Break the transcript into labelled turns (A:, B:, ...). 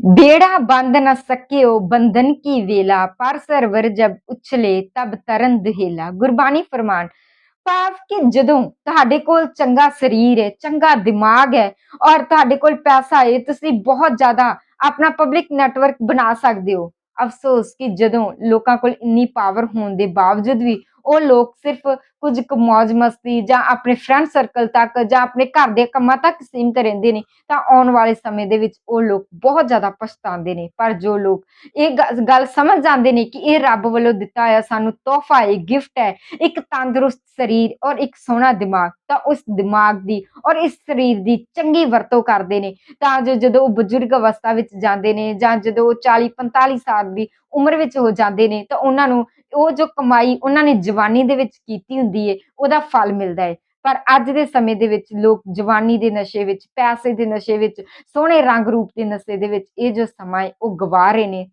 A: बेड़ा बांध न सकियो बंधन की वेला पर सरवर जब उछले तब तरन दुहेला। ਗੁਰਬਾਣੀ ਫਰਮਾਨ ਭਾਵ ਕਿ ਜਦੋਂ ਤੁਹਾਡੇ ਕੋਲ ਚੰਗਾ ਸਰੀਰ ਹੈ, ਚੰਗਾ ਦਿਮਾਗ ਹੈ ਔਰ ਤੁਹਾਡੇ ਕੋਲ ਪੈਸਾ ਹੈ, ਤੁਸੀਂ ਬਹੁਤ ਜ਼ਿਆਦਾ ਆਪਣਾ ਪਬਲਿਕ ਨੈਟਵਰਕ ਬਣਾ ਸਕਦੇ ਹੋ। ਅਫਸੋਸ ਕਿ ਜਦੋਂ ਲੋਕਾਂ ਕੋਲ ਇੰਨੀ ਪਾਵਰ ਹੋਣ ਦੇ ਬਾਵਜੂਦ ਵੀ ਉਹ ਲੋਕ ਸਿਰਫ ਕੁਝ ਕੁ ਮੌਜ ਮਸਤੀ ਜਾਂ ਆਪਣੇ ਫਰੈਂਡ ਸਰਕਲ ਤੱਕ ਜਾਂ ਆਪਣੇ ਘਰ ਦੇ ਕੰਮਾਂ ਤੱਕ ਸੀਮਿਤ ਰਹਿੰਦੇ ਨੇ, ਤਾਂ ਆਉਣ ਵਾਲੇ ਸਮੇਂ ਦੇ ਵਿੱਚ ਉਹ ਲੋਕ ਬਹੁਤ ਜ਼ਿਆਦਾ ਪਛਤਾਉਂਦੇ ਨੇ। ਪਰ ਜੋ ਲੋਕ ਇਹ ਗੱਲ ਸਮਝ ਜਾਂਦੇ ਨੇ ਕਿ ਇਹ ਰੱਬ ਵੱਲੋਂ ਦਿੱਤਾ ਹੋਇਆ ਸਾਨੂੰ ਤੋਹਫਾ ਹੈ, ਗਿਫਟ ਹੈ, ਇੱਕ ਤੰਦਰੁਸਤ ਸਰੀਰ ਔਰ ਇੱਕ ਸੋਹਣਾ ਦਿਮਾਗ, ਤਾਂ ਉਸ ਦਿਮਾਗ ਦੀ ਔਰ ਇਸ ਸਰੀਰ ਦੀ ਚੰਗੀ ਵਰਤੋਂ ਕਰਦੇ ਨੇ, ਤਾਂ ਜੋ ਜਦੋਂ ਉਹ ਬਜ਼ੁਰਗ ਅਵਸਥਾ ਵਿੱਚ ਜਾਂਦੇ ਨੇ ਜਾਂ ਜਦੋਂ ਉਹ 40-45 ਸਾਲ ਦੀ ਉਮਰ ਵਿੱਚ ਹੋ ਜਾਂਦੇ ਨੇ, ਤਾਂ ਉਹਨਾਂ ਨੂੰ ਉਹ ਜੋ ਕਮਾਈ ਉਹਨਾਂ ਨੇ ਜਵਾਨੀ ਦੇ ਵਿੱਚ ਕੀਤੀ ਹੁੰਦੀ ਹੈ ਉਹਦਾ ਫਲ ਮਿਲਦਾ ਹੈ। ਪਰ ਅੱਜ ਦੇ ਸਮੇਂ ਦੇ ਵਿੱਚ ਲੋਕ ਜਵਾਨੀ ਦੇ ਨਸ਼ੇ ਵਿੱਚ, ਪੈਸੇ ਦੇ ਨਸ਼ੇ ਵਿੱਚ, ਸੋਹਣੇ ਰੰਗ ਰੂਪ ਦੇ ਨਸ਼ੇ ਦੇ ਵਿੱਚ ਇਹ ਜੋ ਸਮਾਂ ਹੈ ਉਹ ਗਵਾ ਰਹੇ ਨੇ,